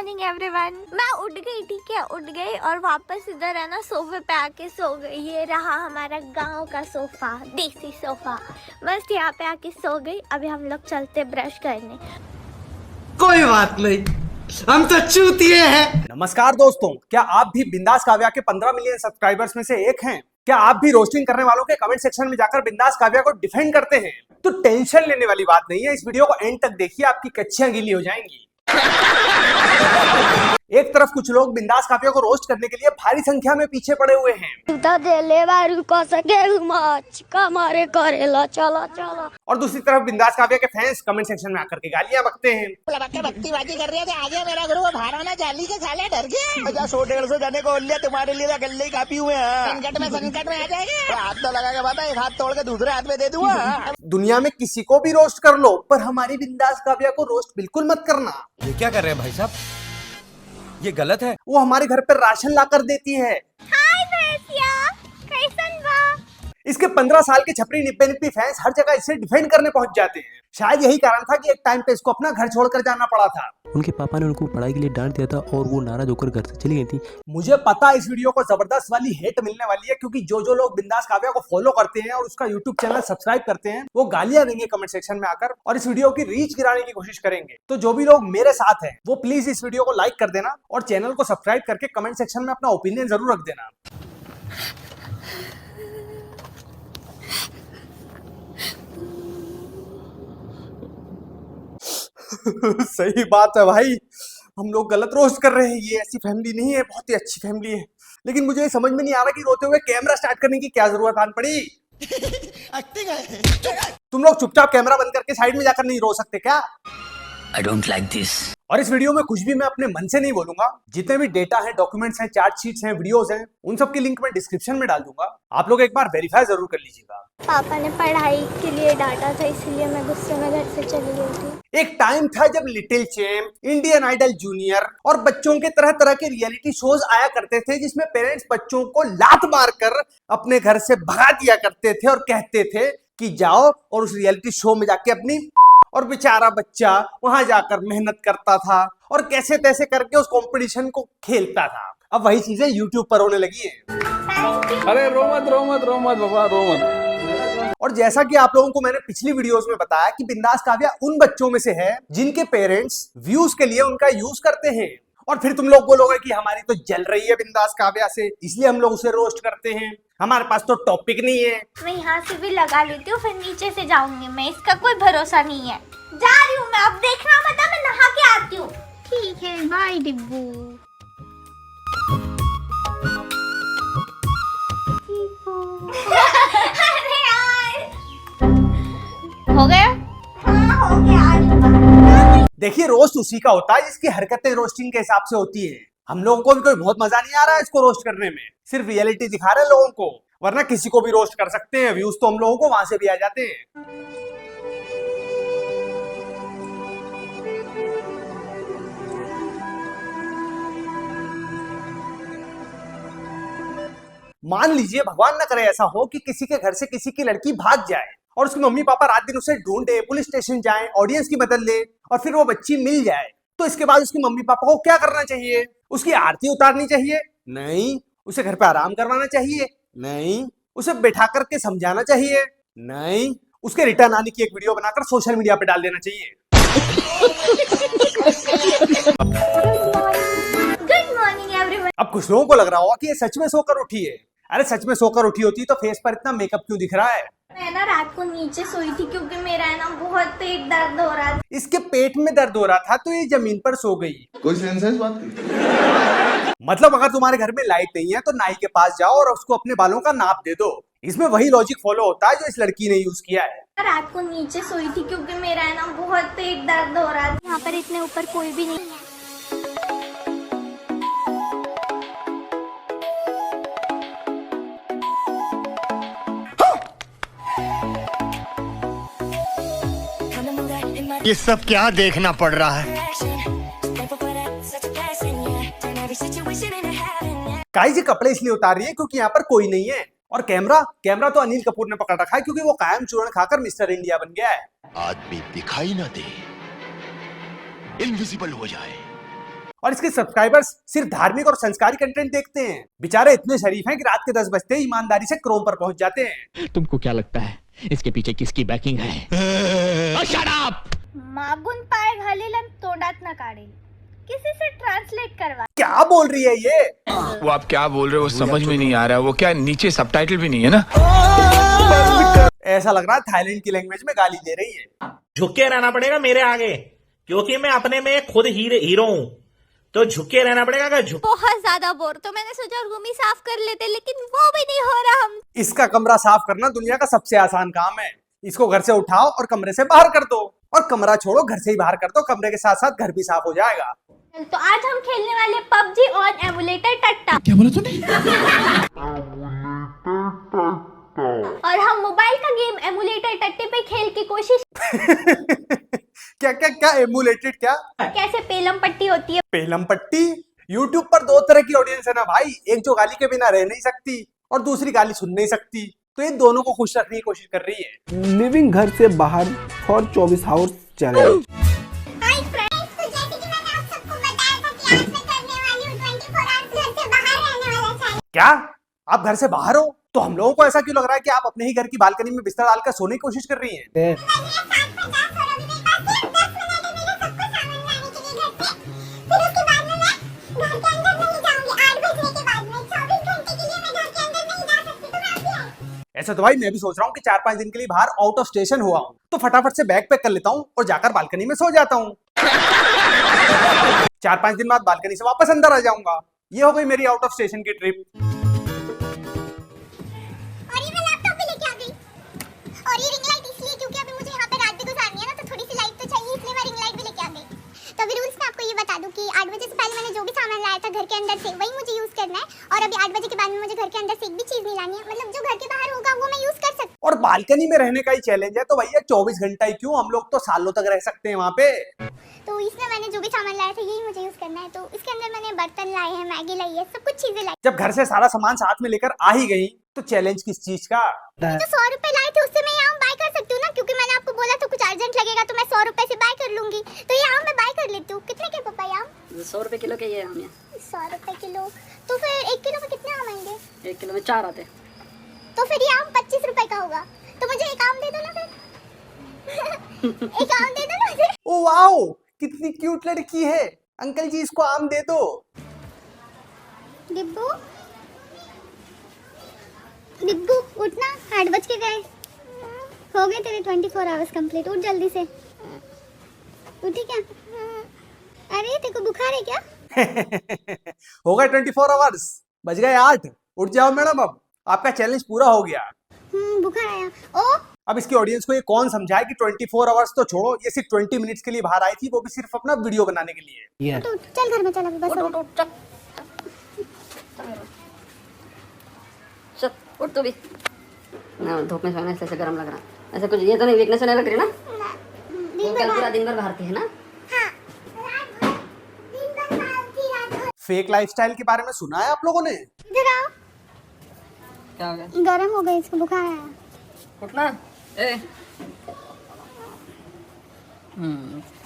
Morning everyone. मैं उठ गई, ठीक है, उठ गई और वापस इधर है ना सोफे पे आके सो गई। ये रहा हमारा गांव का सोफा, देसी सोफा। बस यहाँ पे आके सो गई। अभी हम लोग चलते ब्रश करने। कोई बात नहीं, हम तो चूतिए हैं। नमस्कार दोस्तों, क्या आप भी बिंदास काव्या के 15 मिलियन सब्सक्राइबर्स में से एक हैं? क्या आप भी रोस्टिंग करने वालों के कमेंट सेक्शन में जाकर बिंदास काव्या को डिफेंड करते हैं? तो टेंशन लेने वाली बात नहीं है, इस वीडियो को एंड तक देखिए, आपकी कच्चियां गीली हो जाएंगी। एक तरफ कुछ लोग बिंदास काव्या को रोस्ट करने के लिए भारी संख्या में पीछे पड़े हुए हैं और दूसरी तरफ बिंदास काव्या के फैंस कमेंट सेक्शन में आकर के गालियां बकते हैं। भक्तिबाजी कर रहे थे, आगे मेरा गुरु बाहर आना चाली के साले डर गए। 100-150 जाने को लिया, तुम्हारे लिए गले ही काफी हुए हैं। संकट में आ जाएगा। हाथ तो लगा के बता, एक हाथ तोड़ के दूसरे हाथ में दे दूंगा। दुनिया में किसी को भी रोस्ट कर लो, पर हमारी बिंदास काव्या को रोस्ट बिल्कुल मत करना। ये क्या कर रहे हैं भाई साहब, ये गलत है। वो हमारे घर पर राशन ला कर देती है। हाय भैंसिया, कैसन बा? इसके 15 साल के छपरी निप्पे फैंस हर जगह इसे डिफेंड करने पहुंच जाते हैं। शायद यही कारण था कि एक टाइम पे इसको अपना घर छोड़कर जाना पड़ा था। उनके पापा ने उनको पढ़ाई के लिए डांट दिया था और वो नाराज होकर घर से चली गई थी। मुझे पता इस वीडियो को जबरदस्त वाली हेट मिलने वाली है, क्योंकि जो लोग बिंदास काव्या को फॉलो करते हैं और उसका यूट्यूब चैनल सब्सक्राइब करते हैं, वो गालियां देंगे कमेंट सेक्शन में आकर और इस वीडियो की रीच गिराने की कोशिश करेंगे। तो जो भी लोग मेरे साथ हैं, वो प्लीज इस वीडियो को लाइक कर देना और चैनल को सब्सक्राइब करके कमेंट सेक्शन में अपना ओपिनियन जरूर रख देना। सही बात है भाई, हम लोग गलत रोस्ट कर रहे हैं। ये ऐसी फैमिली नहीं है, बहुत ही अच्छी फैमिली है। लेकिन मुझे ये समझ में नहीं आ रहा कि रोते हुए कैमरा स्टार्ट करने की क्या जरूरत आन पड़ी। तुम लोग चुपचाप कैमरा बंद करके साइड में जाकर नहीं रो सकते क्या? I don't like this. और इस वीडियो में कुछ भी मैं अपने मन से नहीं बोलूंगा। जितने भी डेटा है, डॉक्यूमेंट्स हैं, चार्ट शीट्स हैं, वीडियोस हैं, उन सब की लिंक मैं डिस्क्रिप्शन में डाल दूंगा। आप लोग एक बार वेरीफाई जरूर कर लीजिएगा। पापा ने पढ़ाई के लिए डांटा था, इसलिए मैं गुस्से में घर से चली गई थी। एक टाइम था जब little champ, Indian idol junior और बच्चों के तरह तरह के रियलिटी शोज आया करते थे, जिसमें पेरेंट्स बच्चों को लात मारकर अपने घर से भगा दिया करते थे और कहते थे कि जाओ और उस रियलिटी शो में जाके अपनी, और बेचारा बच्चा वहां जाकर मेहनत करता था और कैसे तैसे करके उस कंपटीशन को खेलता था। अब वही चीजें YouTube पर होने लगी है। अरे रो मत बाबा, रो मत। और जैसा कि आप लोगों को मैंने पिछली वीडियोस में बताया कि बिंदास काव्या उन बच्चों में से है जिनके पेरेंट्स व्यूज के लिए उनका यूज करते हैं। और फिर तुम लोग बोलोगे कि हमारी तो जल रही है बिंदास काव्या से, इसलिए हम लोग उसे रोस्ट करते हैं, हमारे पास तो टॉपिक नहीं है। मैं यहाँ से भी लगा लेती हूँ, फिर नीचे से जाऊंगी मैं, इसका कोई भरोसा नहीं है। जा रही हूँ मैं, अब देखना मत, मैं नहा के आती हूँ। ठीक है, बाय डिब्बू। अरे यार, हो गया? हाँ, हो गया। देखिए, रोस्ट उसी का होता है जिसकी हरकतें रोस्टिंग के हिसाब से होती है। हम लोगों को भी कोई बहुत मजा नहीं आ रहा है इसको रोस्ट करने में, सिर्फ रियलिटी दिखा रहे हैं लोगों को, वरना किसी को भी रोस्ट कर सकते हैं, व्यूज तो हम लोगों को वहां से भी आ जाते हैं। मान लीजिए, भगवान न करे ऐसा हो कि किसी के घर से किसी की लड़की भाग जाए और उसके मम्मी पापा रात दिन उसे ढूंढे, पुलिस स्टेशन जाएं, ऑडियंस की मदद ले और फिर वो बच्ची मिल जाए। तो इसके बाद उसकी मम्मी पापा को क्या करना चाहिए? उसकी आरती उतारनी चाहिए? नहीं। उसे घर पे आराम करवाना चाहिए? नहीं। उसे बैठा करके समझाना चाहिए? नहीं। उसके रिटर्न आने की एक वीडियो बनाकर सोशल मीडिया पे डाल देना चाहिए। Good morning everyone. अब कुछ लोगों को लग रहा होगा कि ये सच में सोकर उठी है। अरे सच में सोकर उठी होती तो फेस पर इतना मेकअप क्यों दिख रहा है? मैं ना रात को नीचे सोई थी क्योंकि मेरा है ना बहुत पेट दर्द हो रहा था। इसके पेट में दर्द हो रहा था तो ये जमीन पर सो गई। कोई सेंस है इस बात की? मतलब अगर तुम्हारे घर में लाइट नहीं है तो नाई के पास जाओ और उसको अपने बालों का नाप दे दो। इसमें वही लॉजिक फॉलो होता है जो इस लड़की ने यूज किया है। रात को नीचे सोई थी क्योंकि मेरा है ना बहुत पेट दर्द हो रहा था। यहाँ पर इतने ऊपर कोई भी नहीं है। ये सब क्या देखना पड़ रहा है? काई जी कपड़े इसलिए उतार रही है क्योंकि यहाँ पर कोई नहीं है। और कैमरा तो अनिल कपूर ने पकड़ रखा है क्योंकि वो कायम चूर्ण खाकर मिस्टर इंडिया बन गया है। आदमी दिखाई ना दे, इनविजिबल हो जाए और इसके सब्सक्राइबर्स सिर्फ धार्मिक और संस्कारी कंटेंट देखते हैं। बेचारे इतने शरीफ हैं कि रात के 10 बजते ही ईमानदारी से क्रोम पर पहुंच जाते हैं। तुमको क्या लगता है इसके पीछे किसकी बैकिंग है? Shut up! मागून पाय घालेल आणि तोंडात न काढेल, किसी से ट्रांसलेट करवा। क्या बोल रही है ये? वो आप क्या बोल रहे हो समझ में नहीं आ रहा है। वो क्या नीचे सबटाइटल भी नहीं है ना? ऐसा लग रहा है थाईलैंड की लैंग्वेज में गाली दे रही है। झुके रहना पड़ेगा मेरे आगे, क्योंकि मैं अपने में खुद हीरो हूँ, तो झुके रहना पड़ेगा। अगर झुक बहुत ज्यादा बोर, तो मैंने सोचा रूम ही साफ कर लेते, लेकिन वो भी नहीं हो रहा। हम इसका कमरा साफ करना दुनिया का सबसे आसान काम है। इसको घर से उठाओ और कमरे से बाहर कर दो, और कमरा छोड़ो घर से ही बाहर कर दो, कमरे के साथ साथ घर भी साफ हो जाएगा। तो आज हम खेलने वाले पबजी और एमुलेटर टट्टा। क्या बोला तूने? और हम मोबाइल का गेम एमुलेटर टट्टे पे खेल की कोशिश क्या क्या क्या एमुलेटेड क्या? कैसे पेलम पट्टी होती है। पेलम पट्टी? यूट्यूब पर दो तरह की ऑडियंस है ना भाई, एक जो गाली के बिना रह नहीं सकती और दूसरी गाली सुन नहीं सकती। तो इन दोनों को खुश रखने की कोशिश कर रही है। लिविंग घर से बाहर for 24 hours challenge. Hi friends, तो जैसे कि मैंने आप सबको बताया था कि आज मैं करने वाली हूं 24 आवर्स घर से बाहर रहने वाला चैलेंज। क्या आप घर से बाहर हो? तो हम लोगों को ऐसा क्यों लग रहा है कि आप अपने ही घर की बालकनी में बिस्तर डालकर सोने की कोशिश कर रही हैं? ऐसा तो भाई मैं भी सोच रहा हूँ कि 4-5 दिन के लिए बाहर आउट ऑफ स्टेशन हुआ हूँ, तो फटाफट से बैग पैक कर लेता हूँ और जाकर बालकनी में सो जाता हूँ। 4-5 दिन बाद बालकनी से वापस अंदर आ जाऊंगा। ये हो गई मेरी आउट ऑफ स्टेशन की ट्रिप। और ये मैं लैपटॉप भी लेके आ गई, और ये रिंग लाइट इसलिए क्योंकि अभी मुझे यहाँ पे रात भी गुजारनी है ना, तो थोड़ी सी लाइट तो चाहिए, इसलिए मैं रिंग लाइट भी लेके आ गई। तो अभी रूल्स में आपको ये बता दूं कि 8 बजे से पहले मैंने जो भी सामान लाया था घर के अंदर से, वही मुझे यूज करना है। और अभी 8 बजे के बाद में मुझे घर के अंदर से एक भी चीज नहीं लानी है, मतलब जो घर के बाहर होगा वो मैं यूज कर सकती हूँ। और बालकनी में रहने का ही चैलेंज है तो भैया 24 घंटा ही क्यों, हम लोग तो सालों तक रह सकते हैं वहाँ पे। तो इसमें मैंने जो भी सामान लाया था यही मुझे यूज करना है। तो इसके अंदर मैंने बर्तन लाए हैं, मैगी लाई है, सब कुछ चीजें लाई। जब घर से सारा सामान साथ में लेकर आ ही गई तो चैलेंज किस चीज का? तो 100 रुपए लाए थे, उससे मैं ये आम बाय कर सकती हूँ ना, क्योंकि मैंने आपको बोला था कुछ अर्जेंट लगेगा तो मैं 100 रुपए से बाय कर लूंगी। तो ये आम मैं बाय कर लेती हूँ। कितने के पापा ये आम? 100 रुपए किलो के ये आम है। 100 रुपए किलो? तो फिर 1 किलो में कितने आम आएंगे? 1 किलो में 4 आते। तो फिर ये आम 25 रुपए का होगा। तो मुझे एक आम दे दो ना फिर। एक आम दे दो ना मुझे। ओ वाओ, कितनी क्यूट लड़की है। अंकल जी इसको आम दे दो। डिब्बू, डिब्बू उठना, 8 बज के गए, हो गए तेरे 24 आवर्स कंप्लीट। उठ जल्दी से। उठी क्या? अरे तेरे को बुखार है क्या? हो गए 24 आवर्स, बज गए 8। उठ जाओ मैडम, अब आपका चैलेंज पूरा हो गया। बुखार आया। ओ अब इसकी ऑडियंस को ये कौन समझाए कि 24 आवर्स तो छोड़ो, ये सिर्फ 20 मिनट्स के लिए बाहर आई थी, वो भी सिर्फ अपना वीडियो बनाने के लिए। तो चल घर में चल, अभी बस उठ चल उठ तू भी ना। धूप में सोने से गर्म लग रहा है। ऐसा कुछ ये तो नहीं वीकनेस होने लग रही ना? कल पूरा दिन भर बाहर थी है ना? फेक लाइफस्टाइल के बारे में सुना है आप लोगों ने? इधर आओ। क्या हो गया? गरम हो गई, इसको बुखार आया। उठना ए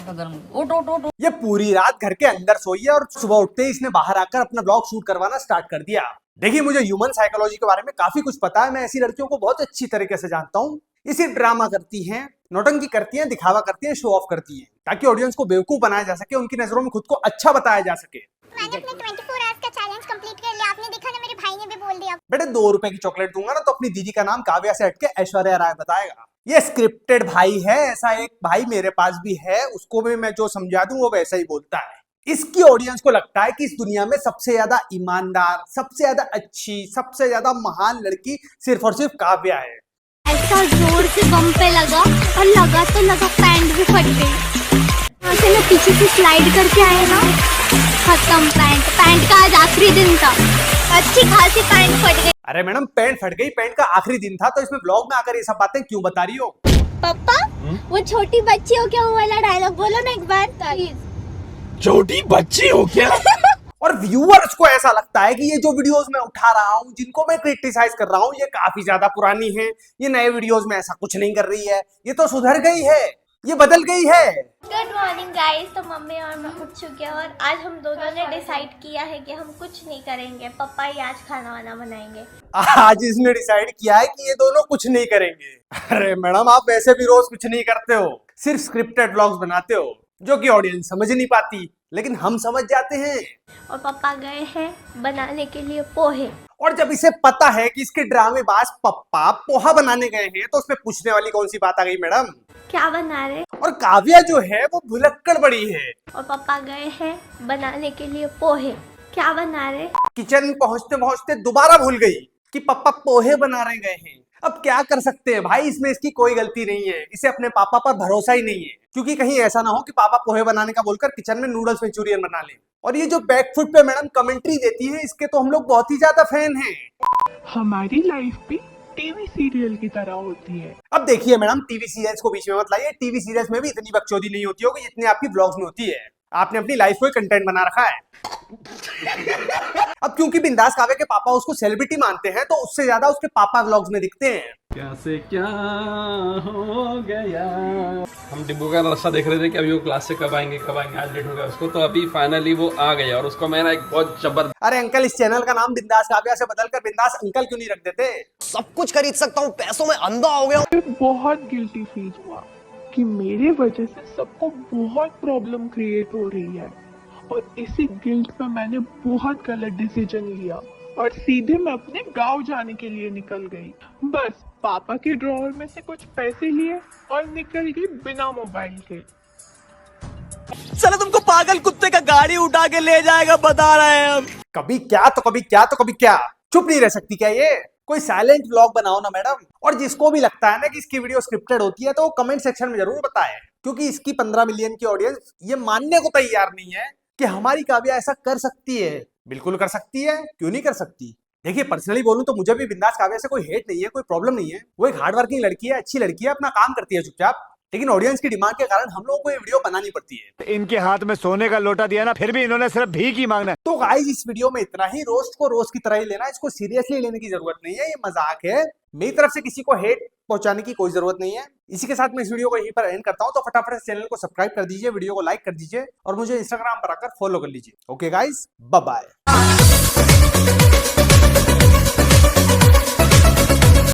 गर्म। उठ उठ उठ। ये पूरी रात घर के अंदर सोई है और सुबह उठते ही इसने बाहर आकर अपना ब्लॉग शूट करवाना स्टार्ट कर दिया। देखिए मुझे ह्यूमन साइकोलॉजी के बारे में काफी कुछ पता है। मैं ऐसी लड़कियों को बहुत अच्छी तरीके से जानता हूँ। इसी ड्रामा करती हैं, नौटंकी करती हैं, दिखावा करती हैं, शो ऑफ करती हैं, ताकि ऑडियंस को बेवकूफ बनाया जा सके, उनकी नजरों में खुद को अच्छा बताया जा सके। मैंने अपने 24 आवर्स का चैलेंज कंप्लीट कर लिया। आपने देखा ना, मेरे भाई ने भी बोल दिया। बेटे 2 रुपए की चॉकलेट दूंगा ना तो अपनी दीदी का नाम काव्या से हटके ऐश्वर्या राय बताएगा। ये स्क्रिप्टेड भाई है। ऐसा एक भाई मेरे पास भी है, उसको भी मैं जो समझा दूं वो वैसा ही बोलता है। इसकी ऑडियंस को लगता है कि इस दुनिया में सबसे ज्यादा ईमानदार, सबसे ज्यादा अच्छी, सबसे ज्यादा महान लड़की सिर्फ और सिर्फ काव्या है। ऐसा जोर से बम पे लगा, और लगा तो लगा, पैंट भी फट गई। वहाँ से मैं पीछे से स्लाइड करके आया ना, खत्म पैंट का आज आखिरी दिन था, अच्छी खासी पैंट फट गई। अरे मैडम पैंट फट गई, पैंट का आखिरी दिन था, तो इसमें ब्लॉग में आकर ये सब बातें क्यों बता रही हो? पापा वो छोटी बच्ची हो क्या, वो वाला डायलॉग बोलो ना एक बार प्लीज। छोटी बच्ची हो क्या? और व्यूअर्स को ऐसा लगता है कि ये जो वीडियोस मैं उठा रहा हूँ, जिनको मैं क्रिटिसाइज कर रहा हूँ, ये काफी ज्यादा पुरानी है, ये नए वीडियोस में ऐसा कुछ नहीं कर रही है, ये तो सुधर गई है। ये बदल गई है। Good morning guys. तो मम्मी और मैं उठ चुके हैं और आज हम दोनों ने डिसाइड किया है कि हम कुछ नहीं करेंगे, पापा ही आज खाना वाना बनाएंगे। आज इसने डिसाइड किया है कि ये दोनों कुछ नहीं करेंगे। अरे मैडम, आप वैसे भी रोज कुछ नहीं करते हो, सिर्फ स्क्रिप्टेड व्लॉग्स बनाते हो जो कि ऑडियंस समझ नहीं पाती, लेकिन हम समझ जाते हैं। और पापा गए हैं बनाने के लिए पोहे। और जब इसे पता है कि इसके ड्रामेबाज पप्पा पोहा बनाने गए हैं तो उसमें पूछने वाली कौन सी बात आ गई मैडम? क्या बना रहे? और काव्या जो है वो भुलक्कड़ बड़ी है। और पापा गए हैं बनाने के लिए पोहे। क्या बना रहे? किचन पहुंचते पहुंचते दोबारा भूल गई कि पापा पोहे बना रहे गए हैं। अब क्या कर सकते हैं भाई, इसमें इसकी कोई गलती नहीं है। इसे अपने पापा पर भरोसा ही नहीं है, क्योंकि कहीं ऐसा ना हो कि पापा पोहे बनाने का बोलकर किचन में नूडल्स मंचूरियन बना ले। और ये जो बैकफुट पे मैडम कमेंट्री देती है, इसके तो हम लोग बहुत ही ज्यादा फैन हैं। हमारी लाइफ भी टीवी सीरियल की तरह होती है। अब देखिए मैडम, टीवी सीरियल्स को बीच में मत लाइए। टीवी सीरियल्स में भी इतनी बकचोदी नहीं होती होगी जितनी आपकी ब्लॉग्स में होती है। आपने अपनी लाइफ को कंटेंट बना रखा है। अब क्योंकि बिंदास काव्या के पापा उसको सेलिब्रिटी मानते हैं, तो उससे ज्यादा उसके पापा व्लॉग्स में दिखते हैं। क्या से क्या हो गया। हम डिब्बू का रास्ता देख रहे थे कि अभी वो क्लास से कब आएंगे, आज लेट हो गया उसको, तो अभी फाइनली वो आ गया और उसको मैंने एक बहुत जबरदस्त। अरे अंकल, इस चैनल का नाम बिंदास काव्या से बदलकर बिंदास अंकल क्यों नहीं रख देते? सब कुछ खरीद सकता हूँ, पैसों में अंधा हो गया हूँ। बहुत गिल्टी फील हुआ कि मेरे वजह से सबको बहुत प्रॉब्लम क्रिएट हो रही है, और इसी गिल्ट पे मैंने बहुत गलत डिसीजन लिया और सीधे मैं अपने गांव जाने के लिए निकल गई। बस पापा के ड्रॉअर में से कुछ पैसे लिए और निकल गई बिना मोबाइल के। चलो तुमको पागल कुत्ते का गाड़ी उठा के ले जाएगा, बता रहे हैं हम। कभी क्या तो कभी क्या तो कभी क्या, चुप नहीं रह सकती क्या ये? कोई साइलेंट व्लॉग बनाओ ना मैडम। और जिसको भी लगता है ना कि इसकी वीडियो स्क्रिप्टेड होती है, तो वो कमेंट सेक्शन में जरूर बताएं, क्योंकि इसकी 15 मिलियन की ऑडियंस ये मानने को तैयार नहीं है कि हमारी काव्या ऐसा कर सकती है। बिल्कुल कर सकती है, क्यों नहीं कर सकती। देखिए, पर्सनली बोलूं तो मुझे भी बिंदास काव्या से कोई हेट नहीं है, कोई प्रॉब्लम नहीं है। वो एक हार्ड वर्किंग लड़की है, अच्छी लड़की है, अपना काम करती है चुपचाप। लेकिन ऑडियंस की डिमांड के कारण हम लोगों को ये वीडियो बनानी पड़ती है। इनके हाथ में सोने का लोटा दिया ना, फिर भी इन्होंने सिर्फ भीख ही मांगना। तो गाइस, इस वीडियो में इतना ही। रोस्ट को रोस्ट की तरह ही लेना, इसको सीरियसली लेने की जरूरत नहीं है। ये मजाक है, मेरी तरफ से किसी को हेट पहुंचाने की कोई जरूरत नहीं है। इसी के साथ मैं इस वीडियो को यहीं पर एंड करता हूं। तो फटाफट इस चैनल को सब्सक्राइब कर दीजिए, वीडियो को लाइक कर दीजिए और मुझे इंस्टाग्राम पर आकर फॉलो कर लीजिए। Okay guys, bye bye.